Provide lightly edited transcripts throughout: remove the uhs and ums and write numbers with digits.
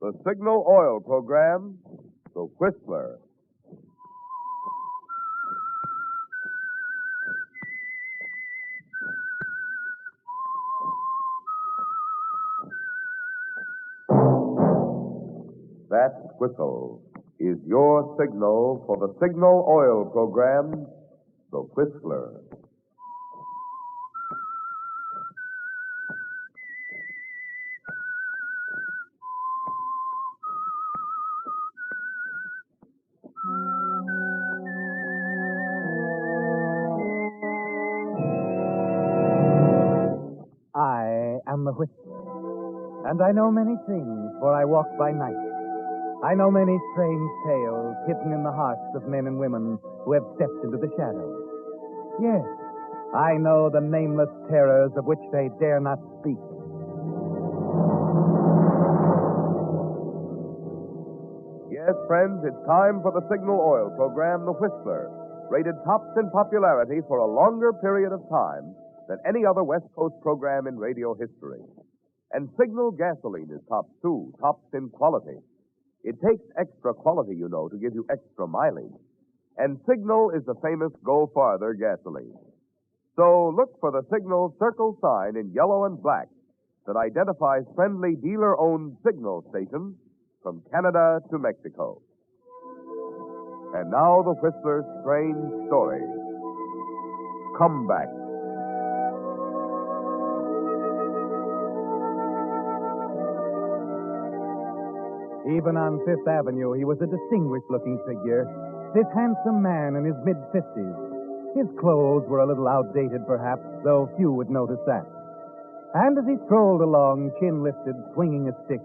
The Signal Oil Program, The Whistler. That whistle is your signal for the Signal Oil Program, The Whistler. I am the Whistler, and I know many things, for I walk by night. I know many strange tales hidden in the hearts of men and women who have stepped into the shadows. Yes, I know the nameless terrors of which they dare not speak. Yes, friends, it's time for the Signal Oil Program, The Whistler, rated tops in popularity for a longer period of time than any other West Coast program in radio history. And Signal gasoline is tops, too, tops in quality. It takes extra quality, you know, to give you extra mileage. And Signal is the famous Go Farther gasoline. So look for the Signal circle sign in yellow and black that identifies friendly dealer-owned Signal stations from Canada to Mexico. And now the Whistler's strange story. Come back. Even on Fifth Avenue, he was a distinguished-looking figure, this handsome man in his mid-50s. His clothes were a little outdated, perhaps, though few would notice that. And as he strolled along, chin lifted, swinging a stick,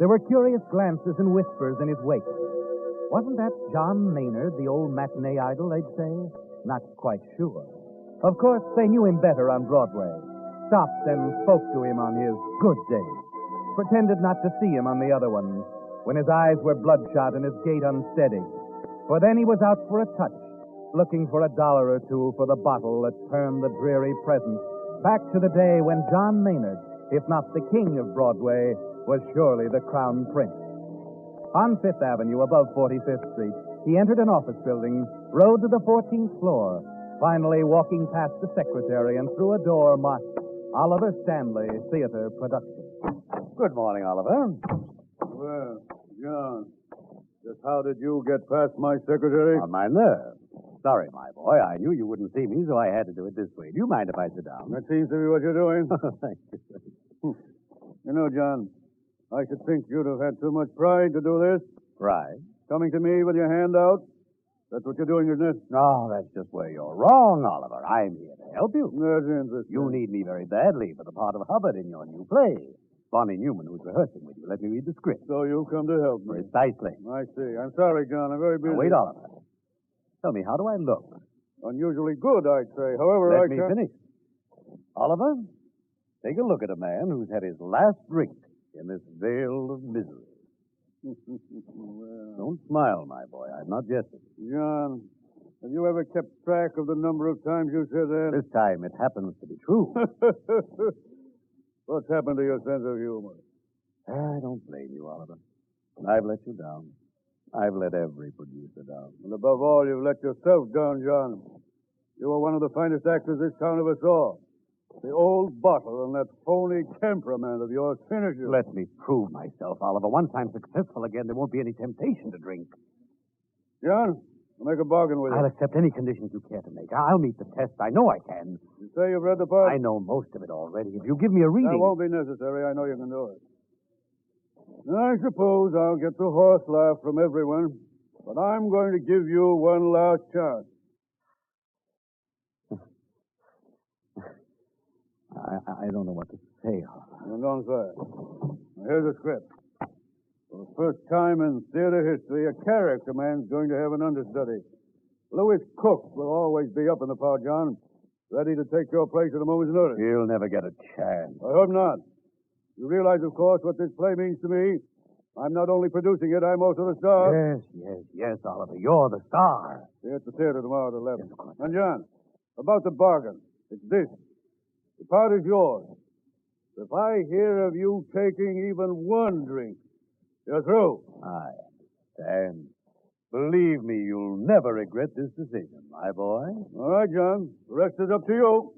there were curious glances and whispers in his wake. Wasn't that John Maynard, the old matinee idol, they'd say? Not quite sure. Of course, they knew him better on Broadway, stopped and spoke to him on his good days, pretended not to see him on the other ones, when his eyes were bloodshot and his gait unsteady. For then he was out for a touch, looking for $1 or $2 for the bottle that turned the dreary present back to the day when John Maynard, if not the king of Broadway, was surely the crown prince. On Fifth Avenue, above 45th Street, he entered an office building, rode to the 14th floor, finally walking past the secretary and through a door marked Oliver Stanley Theater Production. Good morning, Oliver. Well, John, just how did you get past my secretary? On my nerve. Sorry, my boy. I knew you wouldn't see me, so I had to do it this way. Do you mind if I sit down? That seems to be what you're doing. Thank you. You know, John, I should think you'd have had too much pride to do this. Pride? Coming to me with your hand out. That's what you're doing, isn't it? No, that's just where you're wrong, Oliver. I'm here to help you. That's interesting. You need me very badly for the part of Hubbard in your new play. Bonnie Newman, who's rehearsing with you. Let me read the script. So you come to help me. Precisely. I see. I'm sorry, John. I'm very busy. Now, wait, Oliver. Tell me, how do I look? Unusually good, I'd say. However, Let me finish. Oliver, take a look at a man who's had his last drink in this vale of misery. Well, Don't smile, my boy. I'm not jesting. John, have you ever kept track of the number of times you said that? This time it happens to be true. What's happened to your sense of humor? I don't blame you, Oliver. I've let you down. I've let every producer down. And above all, you've let yourself down, John. You were one of the finest actors this town ever saw. The old bottle and that phony temperament of yours finishes. Let me prove myself, Oliver. Once I'm successful again, there won't be any temptation to drink. John, I'll make a bargain with you. I'll accept any conditions you care to make. I'll meet the test. I know I can. You say you've read the part? I know most of it already. If you give me a reading... That won't be necessary. I know you can do it. I suppose I'll get the horse laugh from everyone, but I'm going to give you one last chance. I don't know what to say, Oliver. And don't say it. Now, here's the script. For the first time in theater history, a character man's going to have an understudy. Louis Cook will always be up in the part, John, ready to take your place at a moment's notice. He'll never get a chance. I hope not. You realize, of course, what this play means to me. I'm not only producing it, I'm also the star. Yes, Oliver. You're the star. See you at the theater tomorrow at 11. Yes, of course. And, John, about the bargain, it's this. The part is yours. If I hear of you taking even one drink, You're through. Aye. And believe me, you'll never regret this decision, my boy. All right, John. The rest is up to you.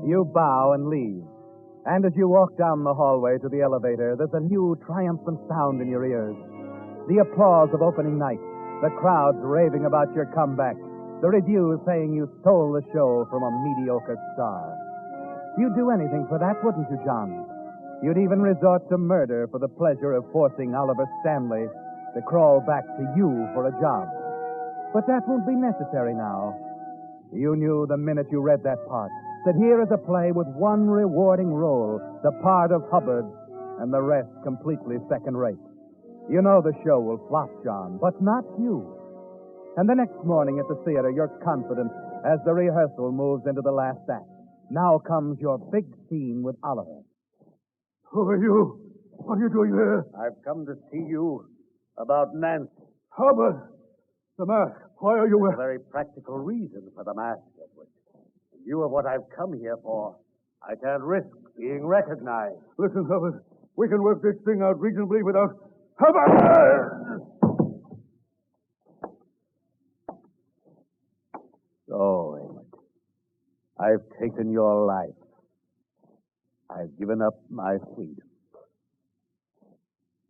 You bow and leave. And as you walk down the hallway to the elevator, there's a new triumphant sound in your ears. The applause of opening night, the crowds raving about your comeback, the reviews saying you stole the show from a mediocre star. You'd do anything for that, wouldn't you, John? You'd even resort to murder for the pleasure of forcing Oliver Stanley to crawl back to you for a job. But that won't be necessary now. You knew the minute you read that part that here is a play with one rewarding role, the part of Hubbard, and the rest completely second-rate. You know the show will flop, John, but not you. And the next morning at the theater, you're confident as the rehearsal moves into the last act. Now comes your big scene with Oliver. Who are you? What are you doing here? I've come to see you about Nancy. Hubbard! The mask. Why are you A wearing... very practical reason for the mask, Edward. In view of what I've come here for, I can't risk being recognized. Listen, Hubbard. We can work this thing out reasonably without... Hubbard! So, Edward, I've taken your life. I've given up my freedom.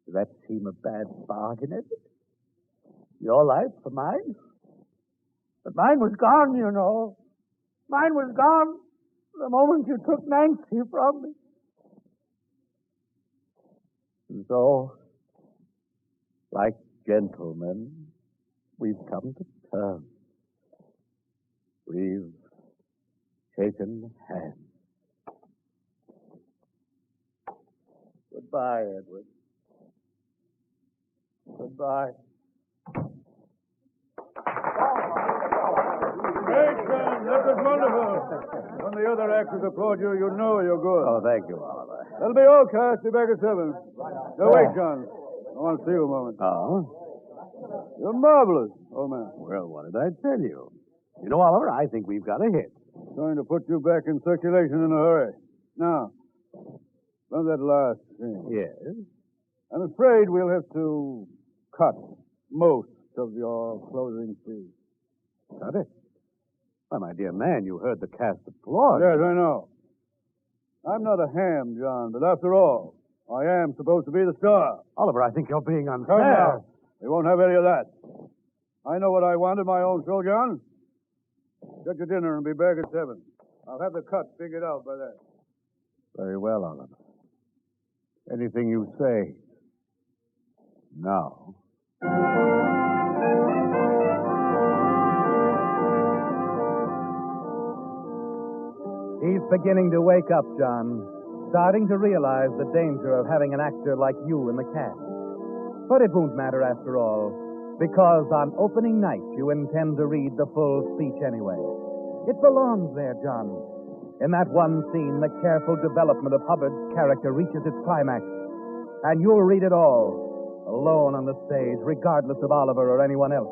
Does that seem a bad bargain, Edward? Your life for mine? But mine was gone, you know. Mine was gone the moment you took Nancy from me. And so, like gentlemen, we've come to terms. We've taken hands. Goodbye, Edward. Goodbye. Great, John. That was wonderful. When the other actors applaud you, you know you're good. Oh, thank you, Oliver. That'll be all, Cass. Be back at 7. Now, wait, John. I want to see you a moment. Oh? You're marvelous, old man. Well, what did I tell you? You know, Oliver, I think we've got a hit. Going to put you back in circulation in a hurry. Now, from that last scene. Yes? I'm afraid we'll have to cut most of your closing scene. Got it? Why, my dear man, you heard the cast applaud. Yes, I know. I'm not a ham, John, but after all, I am supposed to be the star. Oliver, I think you're being Come unfair. now. We won't have any of that. I know what I want in my own show, John. Get your dinner and be back at 7. I'll have the cut figured out by then. Very well, Oliver. Anything you say. Now. He's beginning to wake up, John, starting to realize the danger of having an actor like you in the cast. But it won't matter after all, because on opening night you intend to read the full speech anyway. It belongs there, John. In that one scene, the careful development of Hubbard's character reaches its climax, and you'll read it all, alone on the stage, regardless of Oliver or anyone else.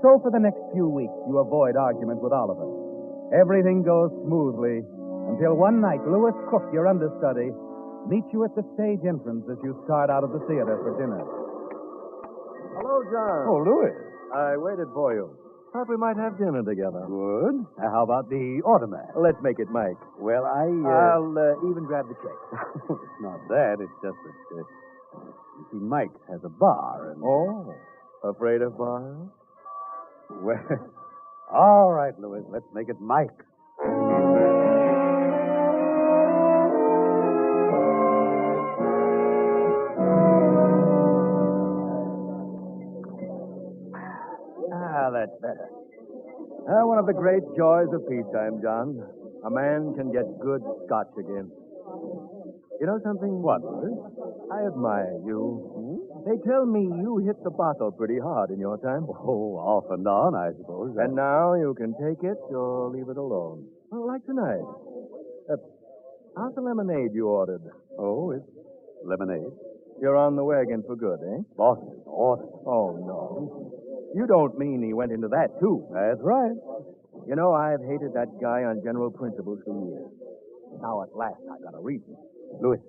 So for the next few weeks, you avoid argument with Oliver. Everything goes smoothly until one night Lewis Cook, your understudy, meets you at the stage entrance as you start out of the theater for dinner. Hello, John. Oh, Louis. I waited for you. Thought we might have dinner together. Good. How about the automat? Let's make it Mike. Well, I'll even grab the check. It's not that. It's just that, you see, Mike has a bar. And... Oh, afraid of bars? Well, all right, Louis. Let's make it Mike. That's better. One of the great joys of peacetime, John. A man can get good scotch again. You know something? What, Louis? I admire you. They tell me you hit the bottle pretty hard in your time. Oh, off and on, I suppose. And now you can take it or leave it alone. Well, like tonight. How's the lemonade you ordered? Oh, it's lemonade. You're on the wagon for good, eh? Boston, order. Oh, no. You don't mean he went into that, too. That's right. You know, I've hated that guy on general principles for years. Now at last I got a reason. Louis,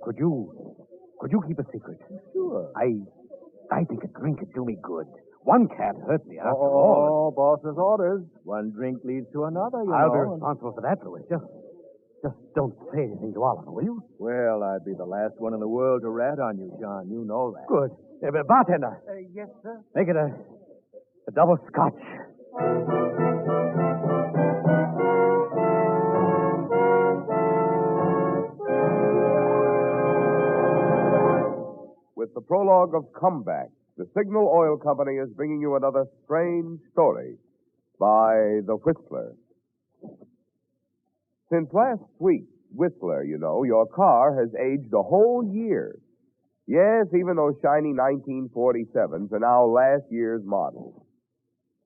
could you keep a secret? Sure. I think a drink could do me good. One can't hurt me after all. Oh, boss's orders. One drink leads to another, you I'll know. be responsible for that, Louis. Just don't say anything to Oliver, will you? Well, I'd be the last one in the world to rat on you, John. You know that. Good. Bartender. Yes, sir. Make it a double scotch. With the prologue of Comeback, the Signal Oil Company is bringing you another strange story by The Whistler. Since last week, Whistler, you know, your car has aged a whole year. Yes, even those shiny 1947s are now last year's models.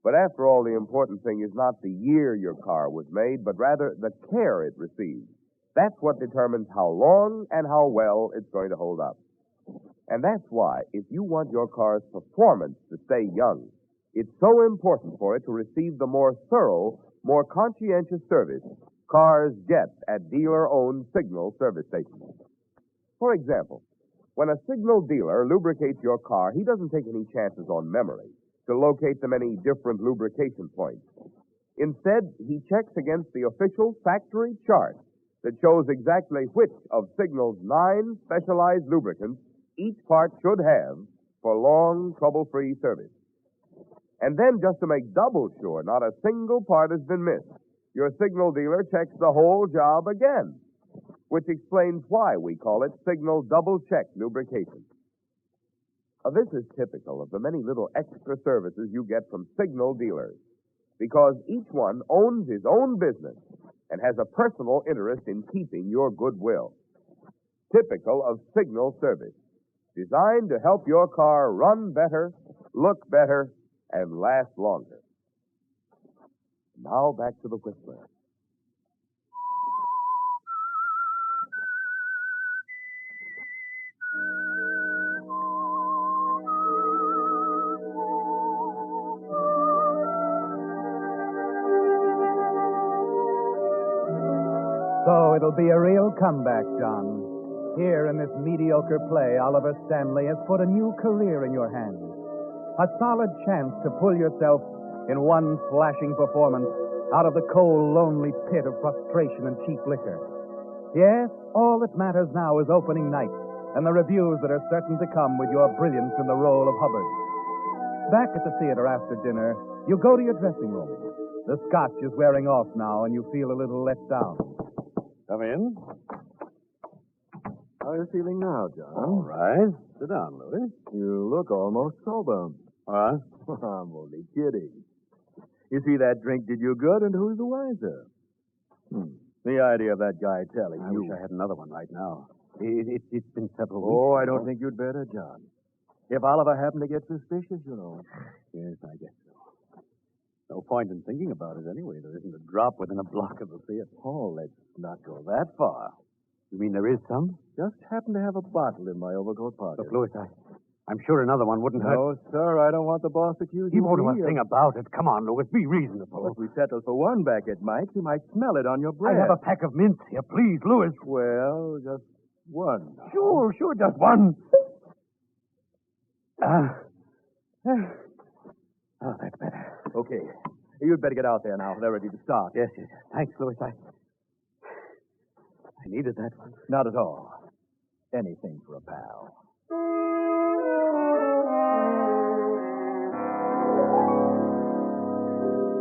But after all, the important thing is not the year your car was made, but rather the care it received. That's what determines how long and how well it's going to hold up. And that's why, if you want your car's performance to stay young, it's so important for it to receive the more thorough, more conscientious service cars get at dealer-owned Signal service stations. For example, when a Signal dealer lubricates your car, he doesn't take any chances on memory to locate the many different lubrication points. Instead, he checks against the official factory chart that shows exactly which of Signal's 9 specialized lubricants each part should have for long, trouble-free service. And then, just to make double sure not a single part has been missed, your Signal dealer checks the whole job again, which explains why we call it Signal Double Check Lubrication. This is typical of the many little extra services you get from Signal dealers, because each one owns his own business and has a personal interest in keeping your goodwill. Typical of Signal service, designed to help your car run better, look better, and last longer. Now back to the Whistler. So it'll be a real comeback, John. Here in this mediocre play, Oliver Stanley has put a new career in your hands. A solid chance to pull yourself in one flashing performance out of the cold, lonely pit of frustration and cheap liquor. Yes, all that matters now is opening night and the reviews that are certain to come with your brilliance in the role of Hubbard. Back at the theater after dinner, you go to your dressing room. The scotch is wearing off now, and you feel a little let down. Come in. How are you feeling now, John? All right. Sit down, Louis. You look almost sober. Huh? I'm only kidding. You see, that drink did you good, and who's the wiser? The idea of that guy telling I you... wish I had another one right now. It's been several weeks. Oh, I don't think you'd better, John. If Oliver happened to get suspicious, you know. Yes, I guess so. No point in thinking about it anyway. There isn't a drop within a block of the theater. Oh, let's not go that far. You mean there is some? Just happen to have a bottle in my overcoat pocket. Look, Louis, I'm sure another one wouldn't hurt. No, sir, I don't want the boss accusing He won't do me a thing about it. Come on, Louis, be reasonable. If we settle for one back at Mike's, he might smell it on your breath. I have a pack of mints here. Please, Louis. Well, just one. Sure, just one. Oh, that's better. Okay. You'd better get out there now. They're ready to start. Yes. Thanks, Louis. I needed that one. Not at all. Anything for a pal.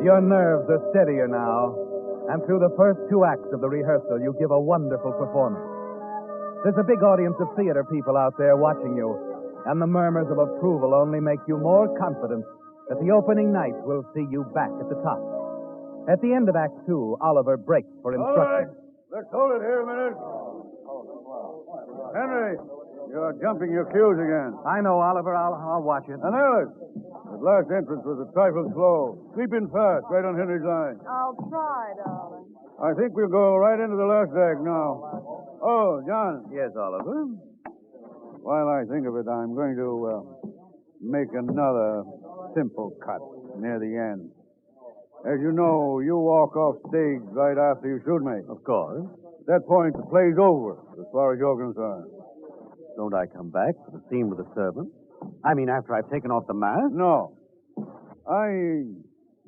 Your nerves are steadier now, and through the first 2 acts of the rehearsal, you give a wonderful performance. There's a big audience of theater people out there watching you, and the murmurs of approval only make you more confident that the opening night will see you back at the top. At the end of Act 2, Oliver breaks for instructions. All right. Let's hold it here a minute. Henry, you're jumping your cues again. I know, Oliver. I'll watch it. And Ellis, that last entrance was a trifle slow. Sweep in fast, right on Henry's line. I'll try, darling. I think we'll go right into the last act now. Oh, John. Yes, Oliver. While I think of it, I'm going to make another simple cut near the end. As you know, you walk off stage right after you shoot me. Of course. At that point, the play's over, as far as you're concerned. Don't I come back for the scene with the servant? I mean, after I've taken off the mask? No. I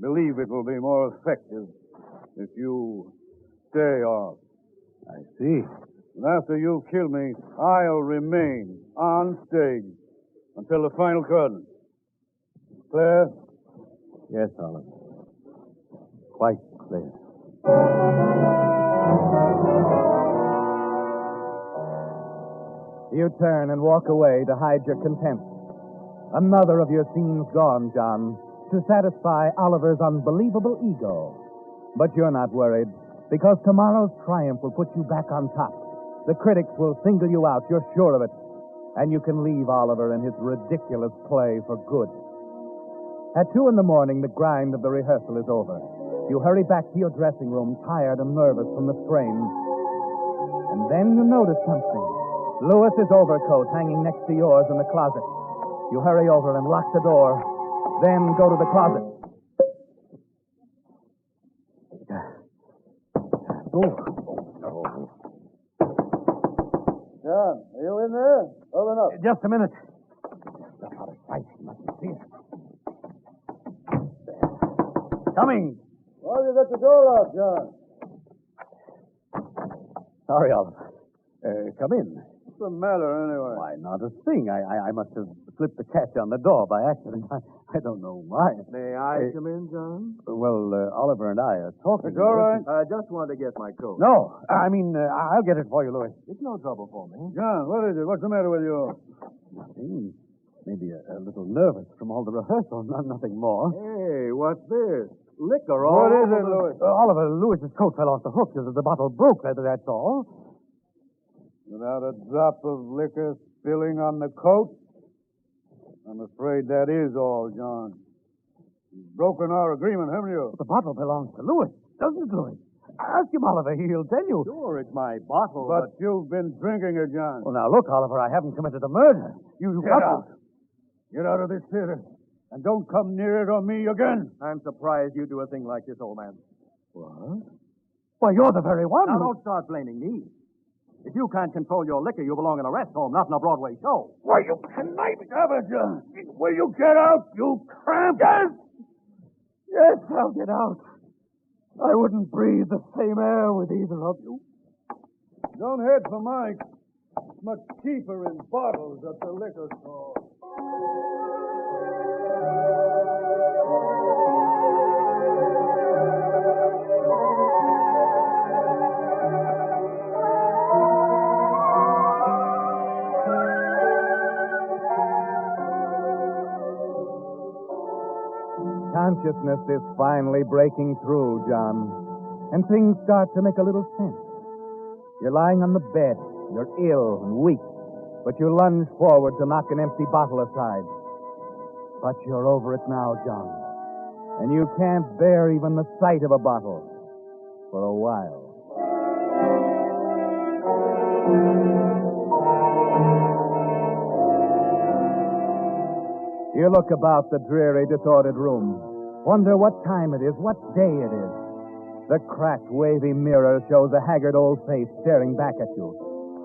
believe it will be more effective if you stay off. I see. And after you kill me, I'll remain on stage until the final curtain. Clear? Yes, Oliver. Quite clear. You turn and walk away to hide your contempt. Another of your scenes gone, John, to satisfy Oliver's unbelievable ego. But you're not worried, because tomorrow's triumph will put you back on top. The critics will single you out, you're sure of it. And you can leave Oliver and his ridiculous play for good. At 2 in the morning, the grind of the rehearsal is over. You hurry back to your dressing room, tired and nervous from the strain. And then you notice something. Lewis's overcoat hanging next to yours in the closet. You hurry over and lock the door, then go to the closet. John, are you in there? Open up. Just a minute. That's out of sight. You mustn't see it. Coming. Why you got the door locked, John? Sorry, Oliver. Come in. What's the matter, anyway? Why, not a thing. I must have slipped the catch on the door by accident. I don't know why. May I come in, John? Well, Oliver and I are talking. It's all right. I just want to get my coat. No, I mean, I'll get it for you, Louis. It's no trouble for me. John, what is it? What's the matter with you? Nothing. Maybe a little nervous from all the rehearsal, nothing more. Hey, what's this? Liquor all What is over it, the- Louis? Oliver, Lewis's coat fell off the hook. The bottle broke, that's all. Without a drop of liquor spilling on the coat? I'm afraid that is all, John. You've broken our agreement, haven't you? The bottle belongs to Lewis, doesn't it, Louis? Ask him, Oliver. He'll tell you. Sure, it's my bottle, But you've been drinking it, John. Well, now, look, Oliver, I haven't committed a murder. You Get got out. Get out of this theater. And don't come near it or me again. I'm surprised you do a thing like this, old man. What? Why, you're the very one. Now, don't start blaming me. If you can't control your liquor, you belong in a rest home, not in a Broadway show. Why, you conniving amateur! Will you get out, you tramp? Yes! Yes, I'll get out. I wouldn't breathe the same air with either of you. Don't head for Mike. It's much cheaper in bottles at the liquor store. Consciousness is finally breaking through, John, and things start to make a little sense. You're lying on the bed. You're ill and weak, but you lunge forward to knock an empty bottle aside. But you're over it now, John, and you can't bear even the sight of a bottle for a while. You look about the dreary, disordered room. Wonder what time it is, what day it is. The cracked, wavy mirror shows a haggard old face staring back at you.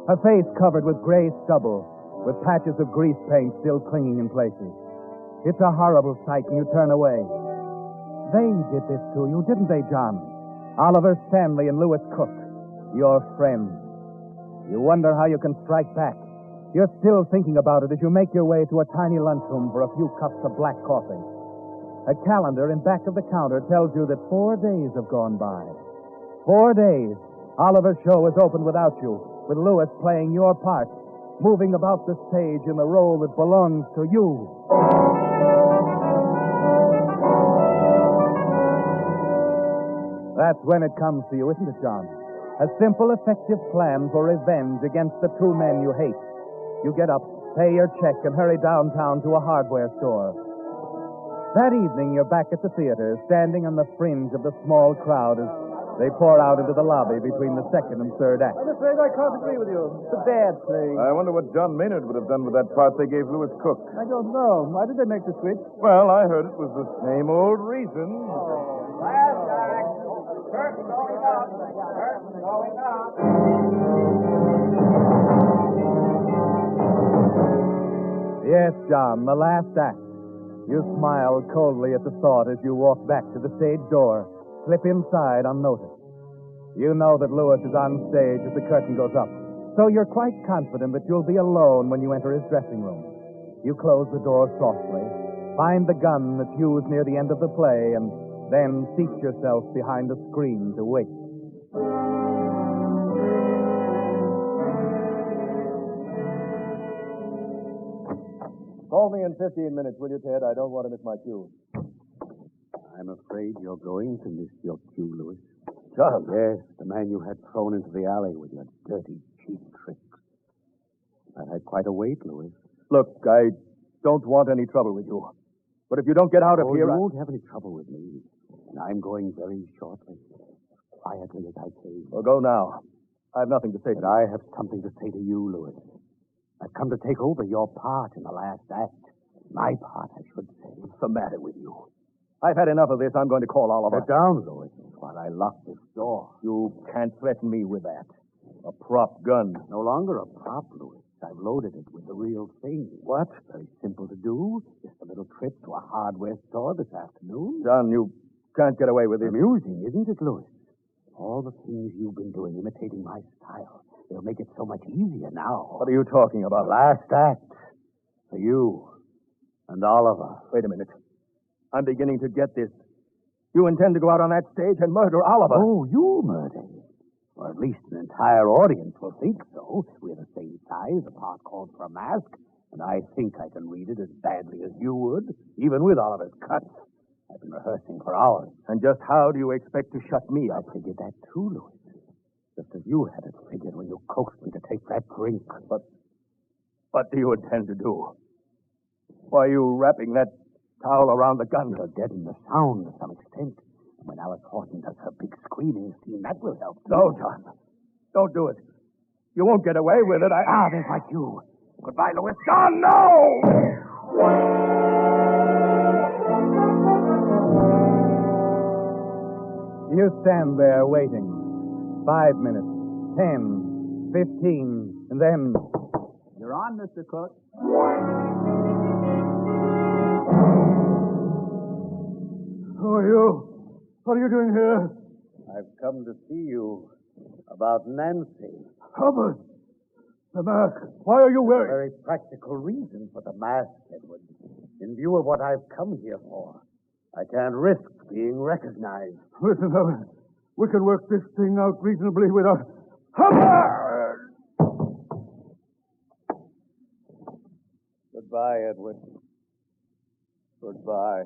A face covered with gray stubble, with patches of grease paint still clinging in places. It's a horrible sight, and you turn away. They did this to you, didn't they, John? Oliver Stanley and Lewis Cook, your friends. You wonder how you can strike back. You're still thinking about it as you make your way to a tiny lunchroom for a few cups of black coffee. A calendar in back of the counter tells you that 4 days have gone by. 4 days. Oliver's show is opened without you, with Lewis playing your part, moving about the stage in the role that belongs to you. That's when it comes to you, isn't it, John? A simple, effective plan for revenge against the two men you hate. You get up, pay your check, and hurry downtown to a hardware store. That evening, you're back at the theater, standing on the fringe of the small crowd as they pour out into the lobby between the second and third acts. I'm afraid I can't agree with you. It's a bad play. I wonder what John Maynard would have done with that part they gave Lewis Cook. I don't know. Why did they make the switch? Well, I heard it was the same old reason. Last act. Curtain going up. Curtain going up. Yes, John, the last act. You smile coldly at the thought as you walk back to the stage door, slip inside unnoticed. You know that Lewis is on stage as the curtain goes up, so you're quite confident that you'll be alone when you enter his dressing room. You close the door softly, find the gun that's used near the end of the play, and then seat yourself behind the screen to wait. Call me in 15 minutes, will you, Ted? I don't want to miss my cue. I'm afraid you're going to miss your cue, Louis. John. Yes, the man you had thrown into the alley with your dirty, cheap tricks. That had quite a weight, Louis. Look, I don't want any trouble with you. But if you don't get out of here... You won't have any trouble with me. And I'm going very shortly. Quietly as I came. Well, go now. I have nothing to say to But I have something to say to you, Louis. I've come to take over your part in the last act. My part, I should say. What's the matter with you? I've had enough of this. I'm going to call Oliver. Sit down, Louis, while I lock this door. You can't threaten me with that. A prop gun. No longer a prop, Louis. I've loaded it with the real thing. What? Very simple to do. Just a little trip to a hardware store this afternoon. John, you can't get away with this. Amusing, isn't it, Louis? All the things you've been doing, imitating my style. They'll make it so much easier now. What are you talking about? Last act. For you. And Oliver. Wait a minute. I'm beginning to get this. You intend to go out on that stage and murder Oliver? Oh, you murder him. Or at least an entire audience will think so. We're the same size, the part called for a mask, and I think I can read it as badly as you would, even with Oliver's cuts. I've been rehearsing for hours. And just how do you expect to shut me up? I figured that too, Louis. Just as you had it figured when you coaxed me to take that drink. But what do you intend to do? Why are you wrapping that towel around the gun? It'll deaden the sound to some extent. And when Alice Horton does her big screaming scene, that will help. No, John. Don't do it. You won't get away with it. There's my cue. Goodbye, Louis. John, no! You stand there waiting. 5 minutes, 10, 15, and then... You're on, Mr. Cook. Who are you? What are you doing here? I've come to see you about Nancy. Hubbard! The mask. Why are you A wearing... very practical reason for the mask, Edward. In view of what I've come here for, I can't risk being recognized. Listen, Hubbard. We can work this thing out reasonably without... Hubbard! Goodbye, Edward. Goodbye.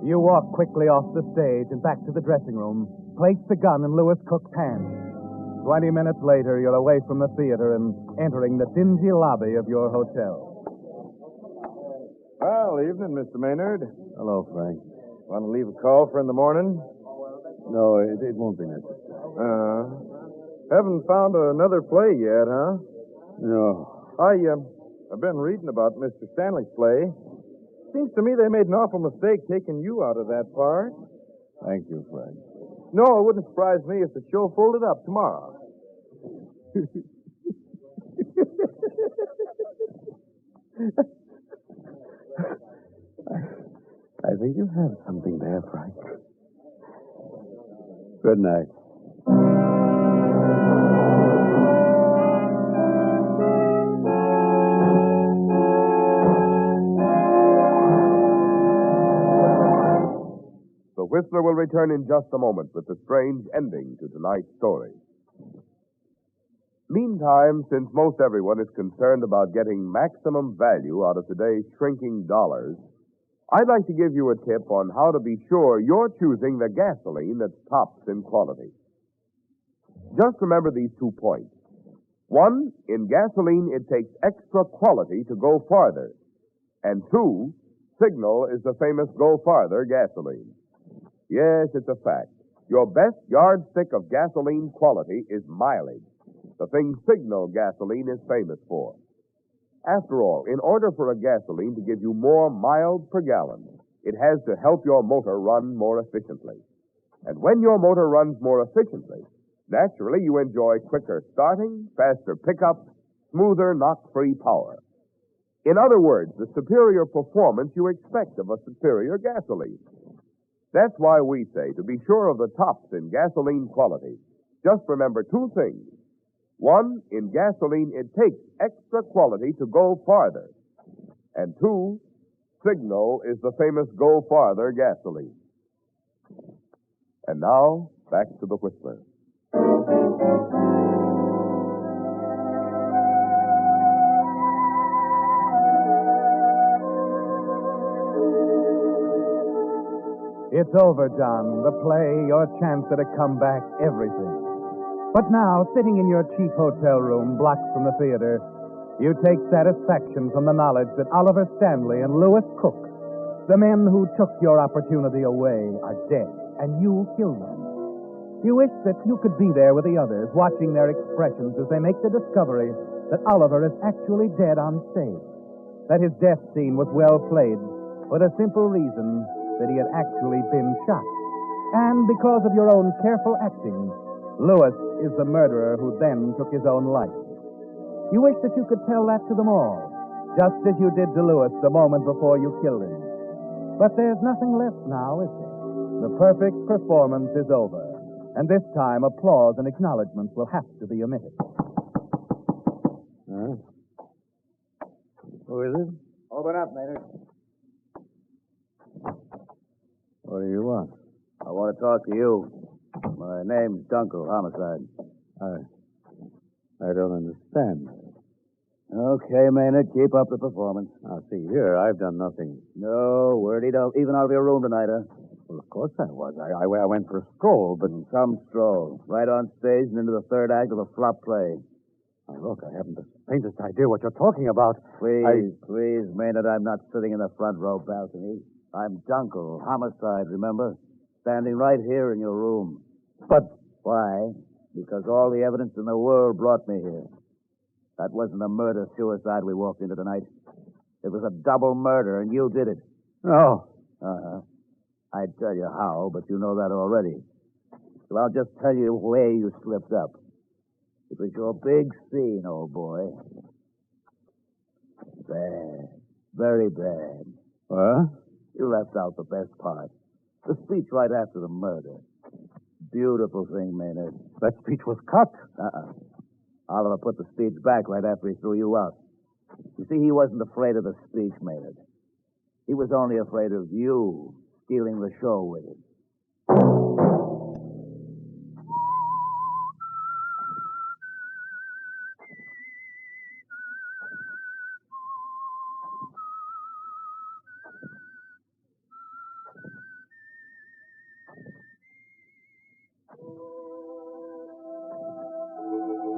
You walk quickly off the stage and back to the dressing room, place the gun in Lewis Cook's hand. 20 minutes later, you're away from the theater and entering the dingy lobby of your hotel. Well, evening, Mr. Maynard. Hello, Frank. Want to leave a call for in the morning? No, it won't be necessary. Haven't found another play yet, huh? No. I've been reading about Mr. Stanley's play. Seems to me they made an awful mistake taking you out of that part. Thank you, Frank. No, it wouldn't surprise me if the show folded up tomorrow. I think you have something there, Frank. Good night. The Whistler will return in just a moment with the strange ending to tonight's story. Meantime, since most everyone is concerned about getting maximum value out of today's shrinking dollars, I'd like to give you a tip on how to be sure you're choosing the gasoline that's tops in quality. Just remember these 2 points. 1, in gasoline, it takes extra quality to go farther. And 2, Signal is the famous Go Farther gasoline. Yes, it's a fact. Your best yardstick of gasoline quality is mileage. the thing Signal gasoline is famous for. After all, in order for a gasoline to give you more miles per gallon, it has to help your motor run more efficiently. And when your motor runs more efficiently, naturally you enjoy quicker starting, faster pickup, smoother knock-free power. In other words, the superior performance you expect of a superior gasoline. That's why we say, to be sure of the tops in gasoline quality, just remember two things. One, in gasoline, it takes extra quality to go farther. And two, Signal is the famous Go Farther gasoline. And now, back to the Whistler. It's over, John. The play, your chance at a comeback, everything. But now, sitting in your cheap hotel room, blocks from the theater, you take satisfaction from the knowledge that Oliver Stanley and Lewis Cook, the men who took your opportunity away, are dead, and you killed them. You wish that you could be there with the others, watching their expressions as they make the discovery that Oliver is actually dead on stage, that his death scene was well played for the simple reason that he had actually been shot. And because of your own careful acting, Lewis is the murderer who then took his own life. You wish that you could tell that to them all, just as you did to Lewis the moment before you killed him. But there's nothing left now, is there? The perfect performance is over, and this time applause and acknowledgments will have to be omitted. Huh? Who is it? Open up, Maynard. What do you want? I want to talk to you. My name's Dunkel, homicide. I don't understand. Okay, Maynard, keep up the performance. Now, see here, I've done nothing. No word even out of your room tonight, huh? Well, of course I was. I went for a stroll, but... Some stroll. Right on stage and into the third act of a flop play. Now, look, I haven't the faintest idea what you're talking about. Please, Maynard, I'm not sitting in the front row balcony. I'm Dunkel, homicide, remember? Standing right here in your room. But... Why? Because all the evidence in the world brought me here. That wasn't a murder-suicide we walked into tonight. It was a double murder, and you did it. No. Uh-huh. I'd tell you how, but you know that already. So I'll just tell you where you slipped up. It was your big scene, old boy. Bad. Very bad. What? You left out the best part. The speech right after the murder. Beautiful thing, Maynard. That speech was cut. Oliver put the speech back right after he threw you out. You see, he wasn't afraid of the speech, Maynard. He was only afraid of you stealing the show with him.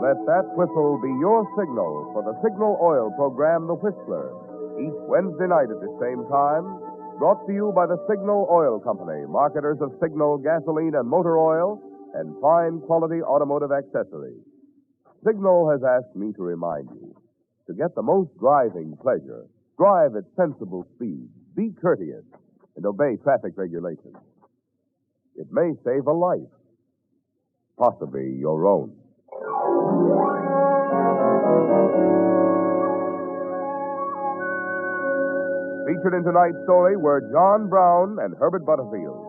Let that whistle be your signal for the Signal Oil program, The Whistler, each Wednesday night at the same time, brought to you by the Signal Oil Company, marketers of Signal gasoline and motor oil and fine quality automotive accessories. Signal has asked me to remind you, to get the most driving pleasure, drive at sensible speeds, be courteous, and obey traffic regulations. It may save a life, possibly your own. Featured in tonight's story were John Brown and Herbert Butterfield.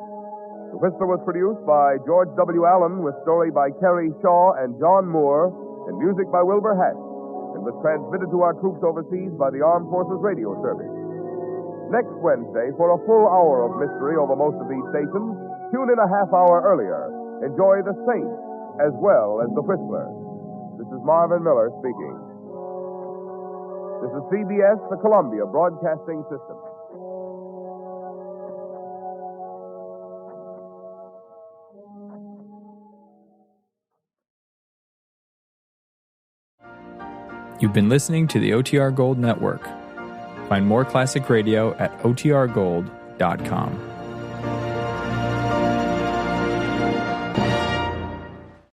The Whistler was produced by George W. Allen with story by Kerry Shaw and John Moore and music by Wilbur Hatch, and was transmitted to our troops overseas by the Armed Forces Radio Service. Next Wednesday, for a full hour of mystery over most of these stations, tune in a half hour earlier. Enjoy The Saint as well as The Whistler. This is Marvin Miller speaking. This is CBS, the Columbia Broadcasting System. You've been listening to the OTR Gold Network. Find more classic radio at otrgold.com.